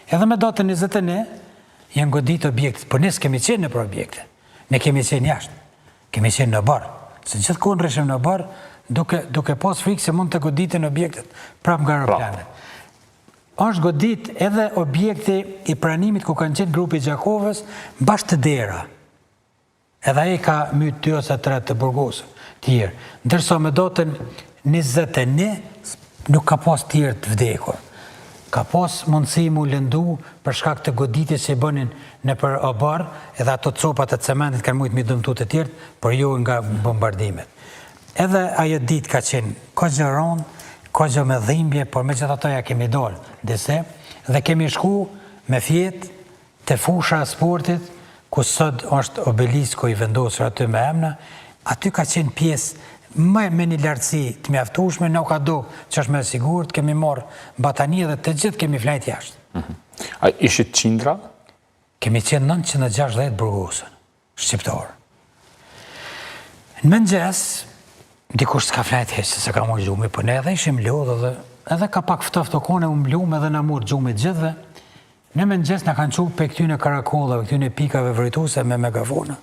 Edhe me datën 21, janë godit objektet, por ne s'kemi qenë në për objekte. Ne kemi qenë jashtë, kemi qenë në barë. Se gjithë kohën rreshëm në barë, duke pas frikë se mund të goditin objektet prap nga aeroplanet. Është godit edhe objekti i pranimit ku kanë qenë grupi Gjakovës bashkë të dera. Edhe ai ka mytë 2 ose 3 të burgosë tjerë. Ndërsa me datën 21 nuk ka pas tjerë të vdekur. Ka pas mundësi mu lëndu për shkak të goditjes që i bënin në për obar, edhe ato copat e cementit kanë mujtë mi dëmtu të tjertë, por jo nga bombardimet. Edhe ajo ditë ka qenë kozëron, kozë me dhimbje, por me gjithë ato ja kemi dolë dise, dhe kemi shku me fjetë të fusha e sportit, ku sot është obelisko i vendosur aty me emna, aty ka qenë pjesë me një lartësi të mjaftueshme, nuk ka do që është me sigurt, kemi marrë batanie dhe të gjithë kemi flajt jashtë. A ishit qindra? Kemi qenë 960 burgosën, shqiptarë. Në mëngjes, dikush s'ka flajt heqë, se ka morë gjumi, për ne edhe ishim lodhë, edhe ka pak ftoft o kone, unë blume edhe në morë gjumi gjithve. Në mëngjes në kanë qupë pe këtyne karakollave, këtyne pikave vërituse me megafona.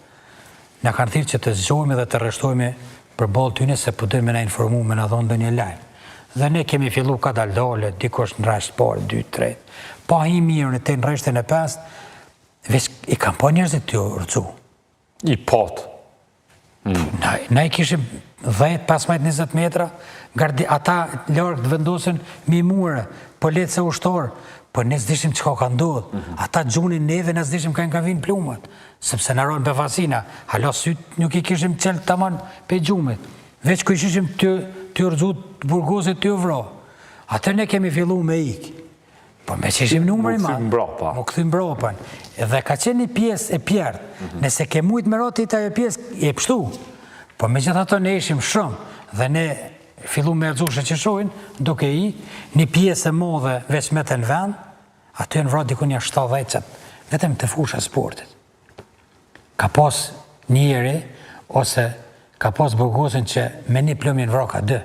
Në kanë thirë që të zgjojme dhe të rreshtojme për bolë tyne se përdojnë me na informu me na dhonë dhe një lajmë. Dhe ne kemi fillu ka daldole, dikosh në rreshtë parë, 2, 3. Pa i mirë në të në rreshtën e 5, veç i kam po njerëzit të rëcu. I potë? Na i kishim 10, 15-20 metra, ata largë të vendosin mi mure, po letë se ushtorë, po ne s'dishim që ka ndodhë. Ata gjunin neve, ne s'dishim ka vinë plumat, sepse në ronë befasina, hala sytë nuk i kishim qelë taman pe gjumit. Veç ku ishim të rëzut burgosit të vro. Atër ne kemi fillu me ikë. Po me që ishim numëri ma. Më këthim bropan. Edhe ka qenë një pjesë e pjertë. Nëse ke mujtë me roti të ajo pjesë, e pështu. Po me gjithë ato ne ishim shumë. Dhe ne fillu me rëzushë që shojnë, duke i, një pjesë e modhe veç me të në vend, aty e në vrati ku një 70 qëtë, vetëm të fusha sportit. Ka pas njëri, ose ka pas burgosin që me një plumin vroka 2.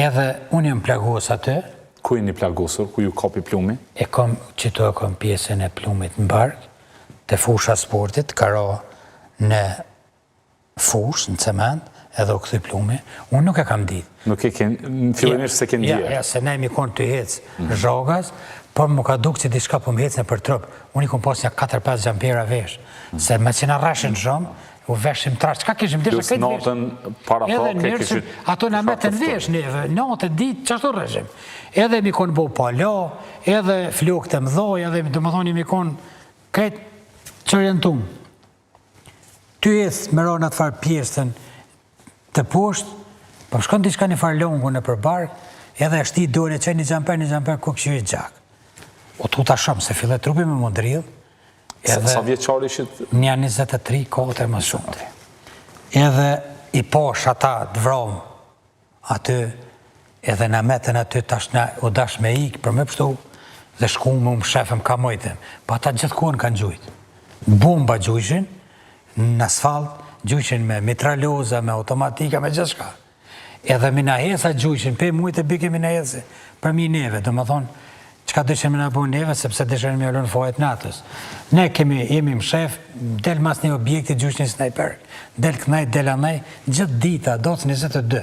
Edhe unë jam plagos aty. Ku e një plagosur? Ku ju kapi plumi? Qëto e kom pjesën e plumit në bark, të fusha sportit, ka ra në fush, në cement, edhe u këthy plumi. Unë nuk e kam ditë. Nuk e fillimisht se kënë djerë? Ja, se ne mi konë të hecë zhogas, por më ka dukë që diçka po më hecë në për trupë. Unë i kom pas një 4-5 gjampera vesh. Se me që në rashin shumë, u veshim trash. Qka kishim disha këtë vesh? Plus natën para ke kishit... Ato në metën vesh neve, natë, ditë, qashtu rëshim. Edhe mi konë bo pala, edhe flokë të mdoj, edhe do më thoni mi konë këtë qërjentum. Ty ethë me rona të farë pjesën të poshtë, po më shkon diçka një farë longu në përbark, edhe ashti dojnë e qenë një gjamper, ku këshu i gjak. O tuta shumë, se fillet trupi me më ndridhë. Sa vjeqar ishit? Nja 23, 4 më shumë. Edhe i posh ata të vromë aty, edhe në metën aty tash u dash me ikë për me pështu, dhe shku më shefëm ka mojtëm. Po ata gjithë kohën kanë gjujtë. Bomba gjujshin, në asfalt, gjujshin me mitraloza, me automatika, me gjithë shka. Edhe mina hesa gjujshin, pe mujtë e byke mina hesi, për mi neve, do më thonë, qka dëshën me nga bu neve, sepse dëshën me alun fojët natës. Ne jemi më shef, del mas një objekti gjujshin snajper, del kënaj, del anaj, gjithë dita, do të 22.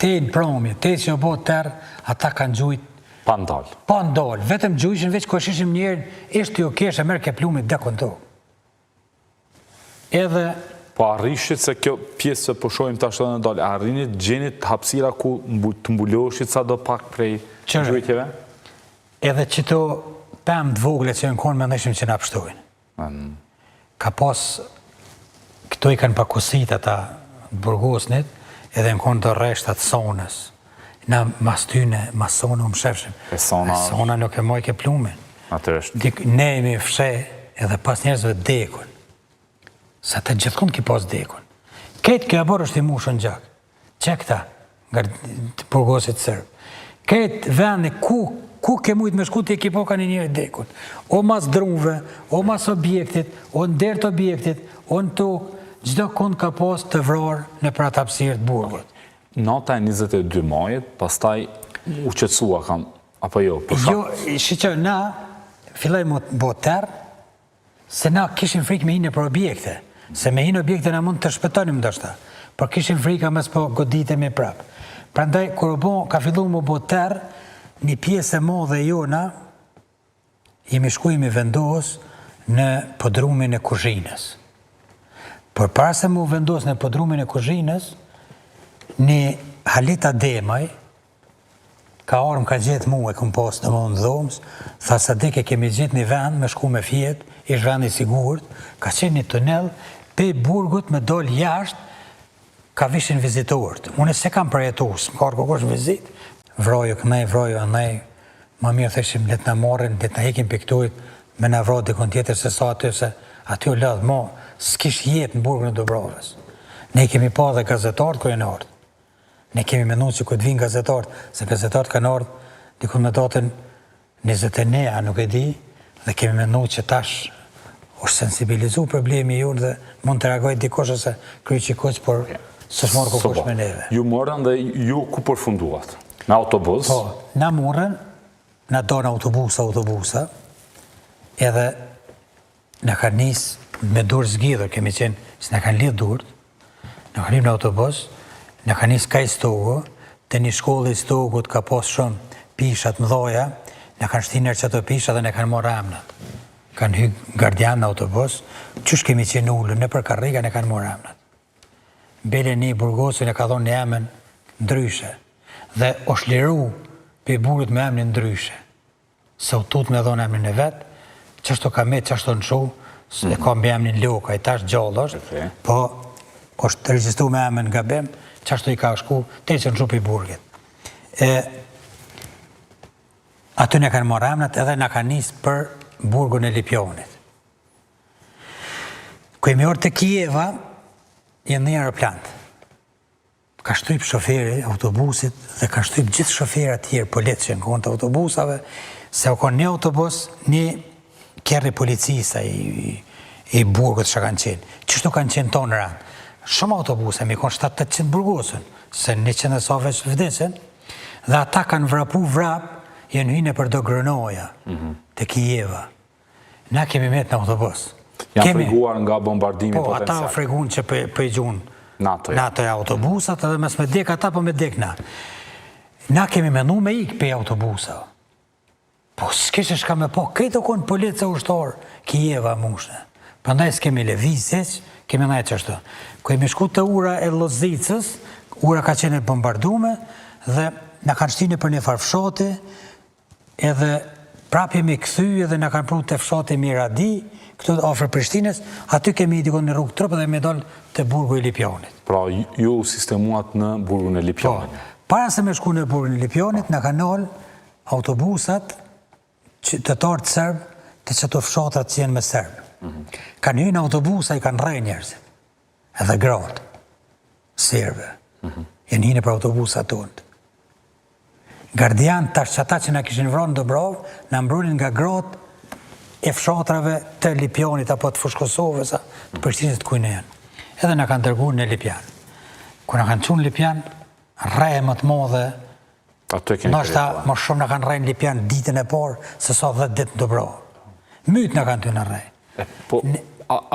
Te në promi, te që o bo tërë, ata kanë gjujt. Pandal. Pandal, vetëm gjujshin, veç kështë ishim njerën, ishtë jo keshe, merë ke plumit dhe kënto. Edhe... Po arishit se kjo pjesë që përshojmë të ashtë dhe në dalë, arrinit gjenit hapsira ku të mbuloshit sa do pak prej gjujtjeve? Edhe qëto 5 vogle që në konë me ndëshim që në apështojnë. Ka pas, këto i kanë pakusit ata burgosnit, edhe në konë të reshtat sonës. Na mas tyne, mas sonë më shefshim. Sona nuk e moj ke plumin. Ne jemi fshe edhe pas njerëzve dekun. Sa të gjithkun ki pas dekun. Ketë kjo abor është i mushën gjak. Që këta, nga burgosit sërbë. Ketë vende ku ke mujtë me shku të ekipo ka një njëri dekun. O mas drunve, o mas objektit, o në dertë objektit, o në tokë, gjdo kund ka pas të vrarë në pratapsirë të burgut. Nata e 22 majit, pastaj u qëtësua kam Apo jo, për shkak? Jo, që na filloj më bo terë, se na kishim frikë me hinë për objekte. Se me hinë objekte na mund të shpëtonim ndoshta, por kishim frikë mes po goditemi prapë. Prandaj, kur ka fillu më bo terë, një pjesë e modhe jona, jemi shku jemi vendos në podrumin e kuzhinës. Por para se mu vendos në podrumin e kuzhinës, një Haleta Demaj, ka orëm ka gjithë mu e këm posë në mundë dhomës, tha sa deke kemi gjithë një vend me shku me fjetë, ish vend i sigurt, ka qenë një tunel, pe burgut me dollë jashtë, ka vishin vizitorët. Unë se kam përjetus, më karë kukosh vizit, vrojo kënej, vrojo anej, ma mirë thëshim, letë në morën, letë në hekim pikturit, me në vrojë dikon tjetër se sa aty, se aty o ledhë, mo, s'kish jetë në burgun e Dubrovës. Ne kemi pa dhe gazetarët kërë në ardhë. Ne kemi menu që këtë vinë gazetarët, se gazetarët kanë ardhë, dikun me datën 29, nuk e di, dhe kemi menu që tash është sensibilizu problemi ju dhe mund të reagoj dikosh ose kryj që koqë, por së shmorë kukosh me neve. Ju morën dhe ju ku përfunduat? Në autobus? Po, na morën, na donë autobusa, edhe në ka njësë me durë zgjidhër, kemi qenë, që në kanë lidhë durët, në kanë në autobus, në ka njësë ka i stogu, të një shkollë i stogut ka posë shumë pishat mdoja, në kanë shtinër që ato pishat dhe në kanë morë amnat. Kanë hy gardian në autobus, qësh kemi qenë ullë, në për karriga në kanë morë amnat. Bele një burgosu në ka thonë një emën ndryshe, dhe është liru për burët me emën ndryshe. Se u tut me dhonë emën e vetë, qështu ka me qështu në shu, se ka me emën Loka, i tash gjallë është, po është registru me emën nga bem, qështu i ka shku, te që në shu për burgit. Aty në kanë morë emnat edhe në kanë njësë për burgun e Lipjonit. Kë jemi orë të Kijeva, jenë një aeroplant. Ka shtyp shoferi autobusit dhe ka shtyp gjithë shoferi atjerë politë që në konë të autobusave, se o konë një autobus, një kjerri policisa i burgut që kanë qenë. Qështu kanë qenë tonë në randë? Shumë autobuse, mi konë 700 burgosën, se 100 e sa veç vdesën, dhe ata kanë vrapu vrap, jenë hyne për do Grënoja, të Kijeva. Na kemi met në autobus. Janë freguar nga bombardimi Po, potencial. ata fregun që për i gjunë NATO e autobusat, edhe mes me dek ata, po me dek na. Na kemi menu me ikë për autobusa. Po, s'kishe shka me po, këtë o konë politë ushtarë, Kijeva mushne. Përndaj s'kemi levizës, kemi najtë qështu. Kë jemi shku të ura e Lozicës, ura ka qenë bombardume, dhe na kanë shtine për një farfshati, edhe prap jemi këthy edhe në kanë pru të fshati Miradi, këtu ofër Prishtines, aty kemi i dikon në rrugë trëpë dhe me dollë të burgu e Lipjonit. Pra, ju sistemuat në burgun e Lipjonit? Para se me shku në burgun e Lipjonit, në kanë nalë autobusat të tartë sërbë të që të fshatrat që jenë me sërbë. Kanë hynë autobusa i kanë rej njerëzit, edhe gratë, sërbë, jenë hynë për autobusat tonë. Gardian tash që ata që na kishin vronë në Dobrovë, na mbrunin nga gratë e fshatrave të Lipjonit apo të Fushkosovës, të Prishtinës të kujnë janë. Edhe na kanë dërguar në Lipjan. Kur na kanë çuar në Lipjan, rreje më të madhe, ndoshta më shumë na kanë rrej në Lipjan ditën e parë se sa 10 ditë në Dobrovë. Myt na kanë ty në rrej. Po,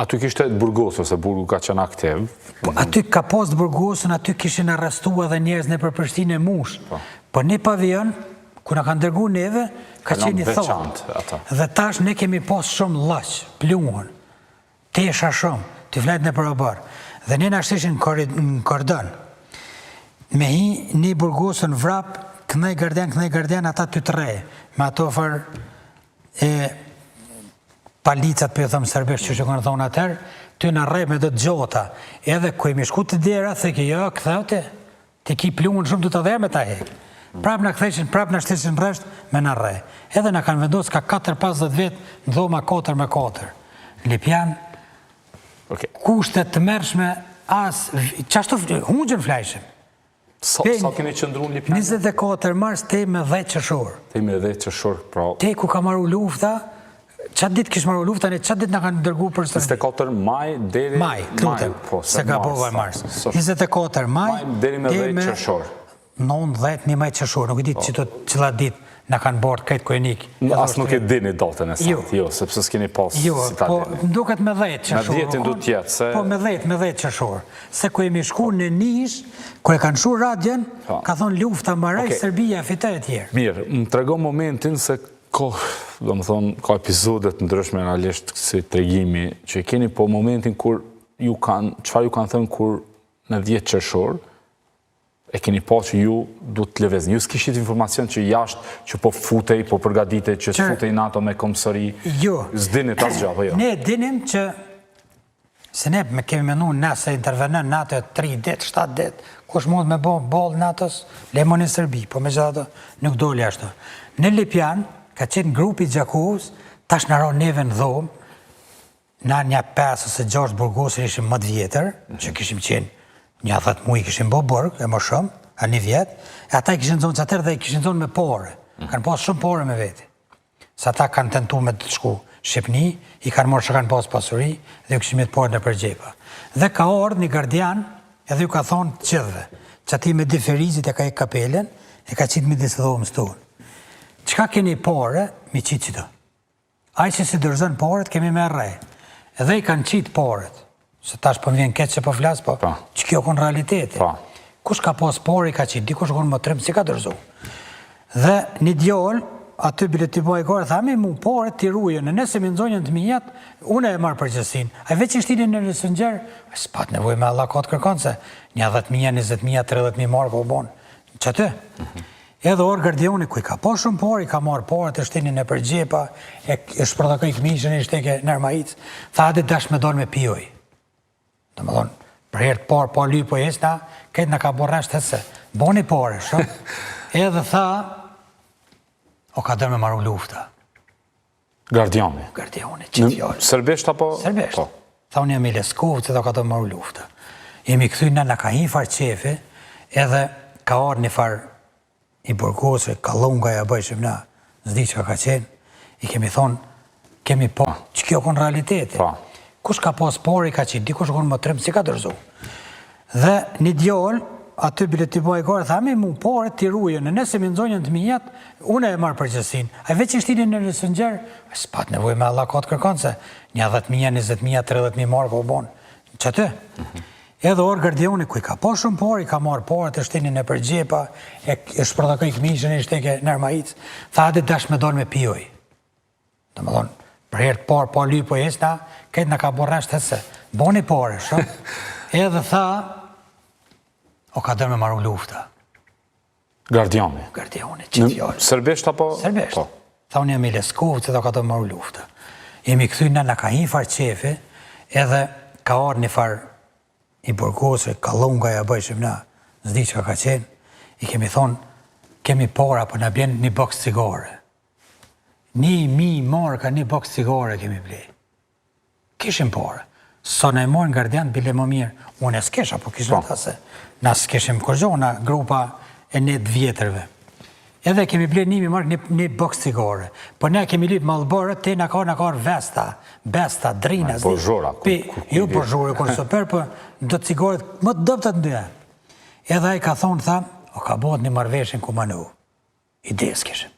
aty kishte burgos, ose burgu ka qenë aktiv? Aty ka pas burgosën, aty kishin arrestuar edhe njerëz në për Prishtinë e mush. Po një pavion, ku na kanë dërguar neve, ka qenë i thotë. Dhe tash ne kemi pas shumë llaç, pluhun, tesha shumë, të flet në përobar. Dhe ne na shteshin në kordon. Me hi një burgosën vrap, kënej gardian, ata ty të rej. Me ato fër palicat, për thëmë sërbisht që kanë thonë atër, ty në rej me do të gjota. Edhe ku imi shku të dera, thëki, jo, këthote, të ki pluhun shumë të të dhe me ta hekë. Prap në këtheshin, prap në shteshin rresht me në rej. Edhe në kanë vendosë ka 4-50 vetë në dhoma 4x4. Lipjan, kushtet të mërshme asë, qashtu hungjën flajshim. Sa keni qëndru në Lipjan? 24 mars, te me 10 qëshor. Te me 10 qëshor, pra... Te ku ka maru lufta, qatë dit kishë maru lufta, qatë dit në kanë dërgu për së... 24 maj, deri... Maj, lutem, se ka bova mars. 24 maj, deri me 10 qëshor. 9-10 një maj qëshor, nuk e ditë qëla ditë na kanë bërë këtë kojenik. As nuk e dini datën e saktë, jo, sepse s'keni pas si ta po dini. duket me 10 qershor. Me 10 duhet jetë, se... Po me 10 qershor. Se ku jemi shku në Nish, ku e kanë shu radjen, ka thonë lufta mbaroi, Serbia fitoi e tjerë. Mirë, më tregon momentin se ka epizodet ndryshme realisht si tregimi që keni, po momentin kur çfarë ju kanë thënë kur në 10 qershor e keni pa që ju du të lëvezin. Ju s'kishit informacion që jashtë që po futej, po përgatitej që s'futej NATO me komsëri. Jo. S'dinit asgjë, apo jo? Ne dinim që se ne me kemi menu nëse intervenon NATO 3 dit, 7 dit, kush mund me bo bol NATO-s, lemoni Serbi, po me gjithatë nuk doli ashtu. Në Lipjan, ka qenë grupi Gjakovës, tash në ronë neve në dhomë, na një 5 ose 6 burgosër ishim më të vjetër, që kishim qenë një 10 muaj kishim bo burg, e më shumë, a një vjetë, e ata i kishin zonë që atër dhe i kishin zonë me pore, kanë pas shumë pore me veti. Sa ata kanë tentu me të shku Shqipni, i kanë morë që kanë pas pasuri, dhe ju kishim jetë pore në përgjepa. Dhe ka orë një gardian, edhe ju ka thonë të qëdhve, që ati me diferizit e ka e kapelen, e ka qitë me disë dhomës tonë. Qka keni pore, mi qitë qito. Aj që si dërzën poret, kemi me rrej. Edhe i kanë qitë poret. Se tash po më vjen keq që po flas, po që kjo kon realiteti. Kush ka pas pore i ka qitë, dikush kon më trim, si ka dërzu. Dhe një djoll, aty bile t'i boj gore, thami mu pore t'i rujën, nëse mi nëzonjën të mijat, une e marë përgjësin. A veç i shtini në Messenger, s'pat nevoj me Allah ka të kërkon, se një 10.000, 20.000, 30.000 marë po bonë. Që të? Edhe orë gardioni, ku i ka po shumë por, i ka marë por, të shtini në përgjepa, e shpërtakoj këmishën, i shteke nërmajic, tha adit dash me dorë me pijoj. Dhe më thonë, për herë por, po lyj, po jesna, këtë në ka borresht të se, boni pore, shumë. Edhe tha, o ka dërë me maru lufta. Gardioni? Gardioni, që fjallë. Serbesht apo? Serbesht. Tha unë jam i Leskovë, që do ka dërë me maru lufta. Jemi këthyna në ka hi farë qefi, edhe ka orë një farë i burgosë, kalunga ja bëjshim na, zdi që ka qenë, i kemi thonë, kemi po, që kjo konë realiteti. Kush ka pas por i ka qitë, dikush konë më trim, si ka dërzu. Dhe një djoll, aty bile t'i boj gore, thami mu por t'i rujën, nëse mi nëzonjën të mijat, une e marë përgjësin. A veç i shtini në Messenger, s'pat nevoj me Allah ka të kërkon, se një 10.000, 20.000, 30.000 marë po bonë. Që të? Edhe orë gardioni, ku i ka po shumë por, i ka marë por, të shtini në përgjepa, e shpërtakoj këmishën, i shteke nërmajic, tha adit dash me dorë me pijoj. Dhe më thonë, për herë të por, po lyj, po jesna, këtë në ka borresht të se, boni pore, shumë. Edhe tha, o ka dërë me maru lufta. Gardioni? Gardioni, që fjallë. Serbesht apo? Serbesht. Tha unë jam i Leskovë, që do ka dërë me maru lufta. Jemi këthyna në ka hi farë qefi, edhe ka orë një farë i burgosë, kalunga ja bëjshim na, zdi që ka qenë, i kemi thonë, kemi por, apo në bjen një boks cigare. 1.000 marë ka një boks cigare kemi blej. Kishim por. So në e morën gardian, bile më mirë, unë e s'kesh, apo kishim ta se, na s'keshim kërgjo, na grupa e një të vjetërve. Edhe kemi blej 1.000 marë një boks cigare. Po ne kemi lipë malbërët, te në ka vesta, besta, drina, Borzhora. Jo borzhore, kur super, po do të cigaret më të dëptat në dyja. Edhe ai ka thonë, tha, o ka bëhet një marrëveshje Kumanu. Ide s'kishim.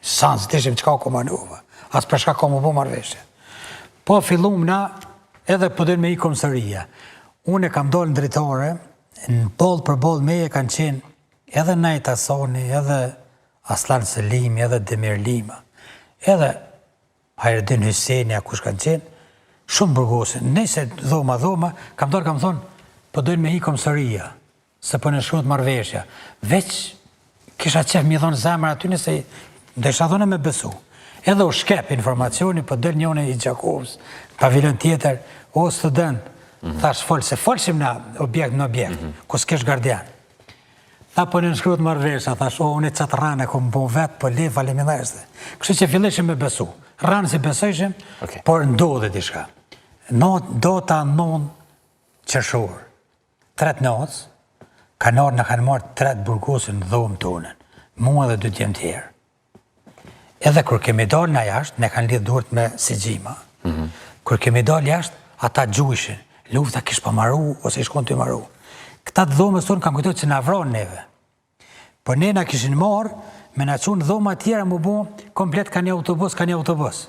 Sans të ishim qka Kumanu, as për shka ka më bo marrëveshje. Po fillum na, edhe përdojnë me i komsëria. Unë e kam dollë në dritore, në boll për boll meje kanë qenë edhe Najt Asoni, edhe Aslan Selimi, edhe Demir Lima, edhe Hajredin Hyseni, kush kanë qenë, shumë burgose. Nëse dhoma, kam thonë, përdojnë me i komsëria, se për në shkruat marrëveshja. Veç, kisha qef mi thonë zemër aty nëse, dhe isha thonë me besu. Edhe u shkep informacioni, për dëllë njone i Gjakovës, paviljon tjetër, o student, thash folë, se folëshim na objekt në objekt, ku s'kesh gardian. Tha për në shkruat marrëveshja, thash, o, unë e qatë rane, ku më bon vetë, për le, faleminderiste. Kështu që filleshim me besu. Ranë si besojshim, por ndodhe dishka. Do ta 9 qershor, 3 notës, kanarë në kanë marrë 3 burgosën në dhomë tonën, mua dhe 2 djemë tjerë. Edhe kër kemi dalë në jashtë, ne kanë lidhë durët me sigjima. Kër kemi dalë jashtë, ata gjujshin, lufta kishë pa maru, ose ishkon të maru. Këta të dhomës tonë kanë kujtojtë që në avronë neve. Por ne na kishin marë me na çunë dhoma tjera më bu, komplet ka një autobus.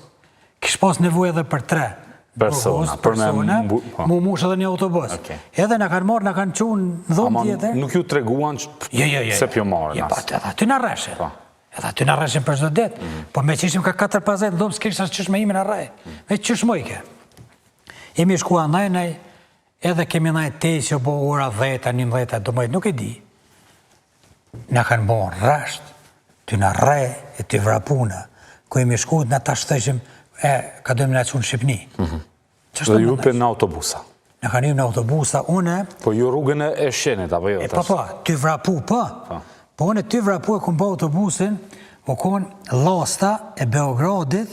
Kish pas nevojë edhe për 3 persona, mu mush edhe një autobus. Edhe na kanë marrë, na kanë çunë dhomë tjetër. Nuk ju treguan se pjo marrën as. Edhe aty na rreshin. Edhe aty na rreshin për çdo ditë. Po me që ishim ka 4-5 dhomë, s'kish as çish me imi na rrej. Me çish mojke. Jemi shkuar ndaj, edhe kemi ndaj që bo ora 10-11, domoj nuk e di. Na kanë bo rresht, ty na rrej e ty vrapuna. Ku jemi shkuar, na ta shtëshim, ka dojmë na çunë Shqipni. Dhe ju për në autobusa. Na kanë ju në autobusa, une... Po ju rrugën e shenit, apo jo? Po, ty vrapu, po. Po une ty vrapu e kumë po autobusin, u konë lasta e Beogradit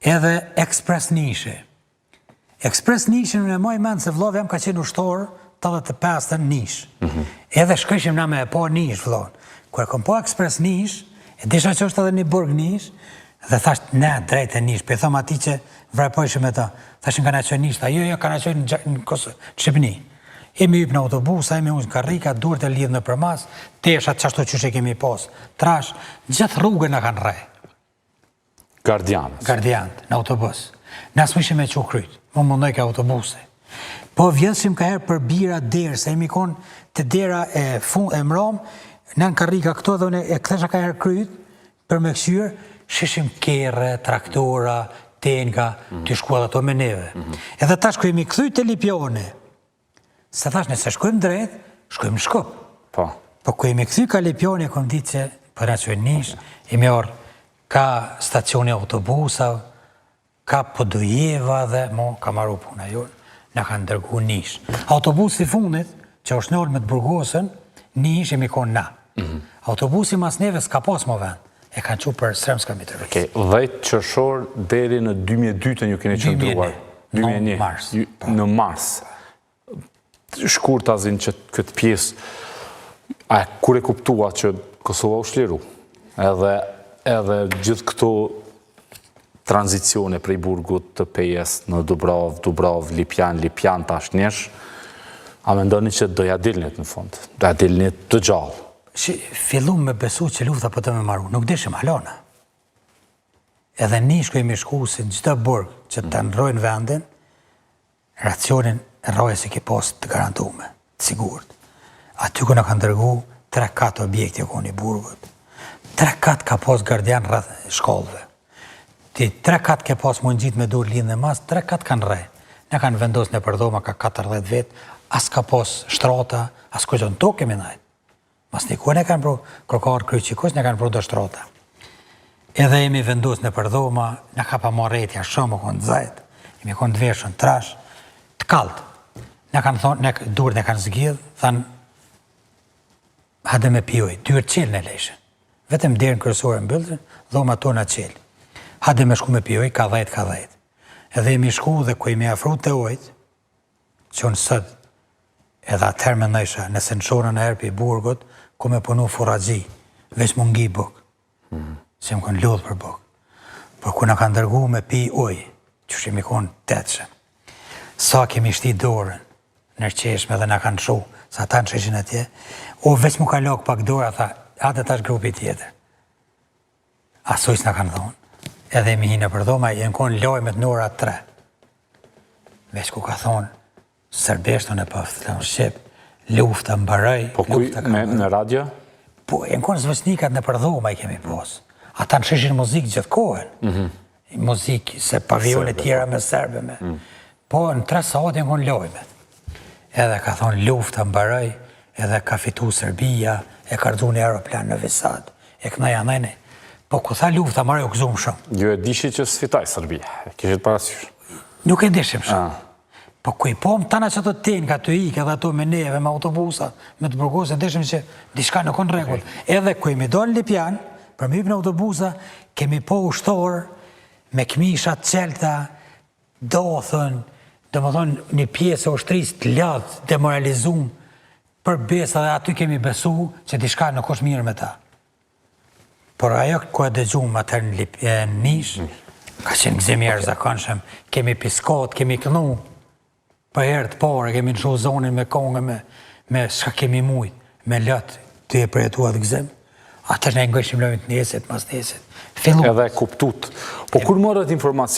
edhe Ekspres Nishi. Ekspres Nishin në moj menë se vlove jam ka qenë ushtorë 85 Nish. Edhe shkëshim na me e po Nish, vlove. Kër kom po Ekspres Nish, e disha që është edhe një burg Nish, dhe thasht, ne, drejt e Nish, për i thom ati që vrapojshim e ta. Thashin ka na qenë Nish, jo, ka na qenë në Shqipni. Emi yp në autobusa, emi unë në karrika, durët e lidhë në përmas, teshat qashtu që kemi pas, trash, gjithë rrugën në kanë rej. Gardianët, në autobus. Nas mishim e që kryt, më mundoj ka autobuse. Po vjedhësim ka herë për bira derë, se emi konë të dera e mram, në karrika këto dhe e këthesha ka herë kryt, për me kësyrë, shishim kere, traktora, tenka, të shkuat ato me neve. Edhe tash ku emi këthuj të Lipione, se thash nëse shkojmë drejt, shkojmë në Shkup. Po ku jemi këthy ka Lipione, kom ditë që për atë Nish, jemi orë ka stacioni autobusa, ka Podujeva dhe mo ka maru puna jonë, në kanë dërgu Nish. Autobusi fundit, që është nërë me të Burgosën, Nish jemi konë na. Autobusi mas neve s'ka pas më vend, e kanë që për Sremska Mitrovica. 10 qershor deri në 2002 ju keni qëndruar. 2001. Në mars. Shkurt azin që këtë pjesë, kur e kuptua që Kosova u shliru, edhe gjithë këto tranzicione prej Burgut të Pejes në Dubrav, Lipjan tash Nesh, a me ndoni që doja dilnit në fund, doja dilnit të gjallë. Fillum me besu që lufta për të me maru, nuk dishim halona. Edhe Nish ku jemi shku si në gjithë burg që të nërojnë vendin, racionin rroje se ki post të garantume, të sigurt. Aty ku në kanë dërgu 3-4 objekte ku në i burgut. 3-4 ka pos gardian rrëth shkollëve. Ti 3-4 ke pos mund gjitë me dur linë dhe mas, 3-4 kanë rej. Ne kanë vendos në përdoma ka 40 vetë, as ka pos shtrota, as ku zonë to kemi najtë. Mas një ku ne kanë pru kërkarë kryqikos, ne kanë pru do shtrota. Edhe jemi vendos në përdoma, ne ka pa moretja shumë, konë dzajt, jemi konë dveshën, trash, të kaltë. Ne kanë thonë, durë ne kanë zgjidhë, thanë, hade me pjoj, 2 qelë në lejshën. Vetëm derën kërësore në bëllëtën, dhoma tona qelë. Hade me shku me pjoj, ka 10. Edhe jemi shku dhe ku jemi afru të ojtë, që në sëtë, edhe atëherë me nëjshë, nëse në shorën e erpi i burgut, ku me punu furagji, veç më ngi buk, që më kënë lodhë për buk. Por ku në kanë dërgu me pi oj, që shemi konë tetëshën. Sa kemi shti dorën, nërqeshme dhe në kanë shu, sa ta në sheshin atje, veç mu ka lok pak dorë, tha, atë tash grupi tjetër. Asojës në kanë thonë, edhe mi hinë për dhoma, jenë konë lojmet në ora 3. Veç ku ka thonë, sërbeshtën e pëftë, Shqip, lufta mbaraj. Po kuj në radio? Po, jenë konë zvëçnikat në për dhoma i kemi posë. Ata në sheshin muzikë gjithë kohën. Muzikë, se pavione tjera me serbeme. Po, në 3 saat jenë konë lojmet. Edhe ka thonë lufta mbaraj, edhe ka fitu Serbia, e ka rdu një aeroplan në Visad, e këna janë nejne. Po, ku tha lufta mbaraj u këzumë shumë. Jo e dishi që sfitaj Serbia, kishit parasysh. Nuk e dishim shumë. Po, ku i pomë tana që të tenë, ka të ikë edhe ato me neve, me autobusa, me të burgose, dishim që diçka në konë regull. Edhe ku i mi do në Lipjan, për mi për në autobusa, kemi po ushtorë, me këmishat qelta, dothën, dhe më thonë një pjesë o shtris të ladhë, demoralizum, për besa dhe aty kemi besu që diçka nuk është mirë me ta. Por ajo ku e dëgjumë atër në Nish, ka qenë gëzimjerë zakonshëm, kemi piskot, kemi kënu, për herë të pare, kemi në shu zonin me kongë, me shka kemi mujtë, me lëtë të e përjetuat gëzim. Atër ne ngojshim lëmit njësit, mas njësit. Fillu. Edhe kuptut. Po kur morët informacion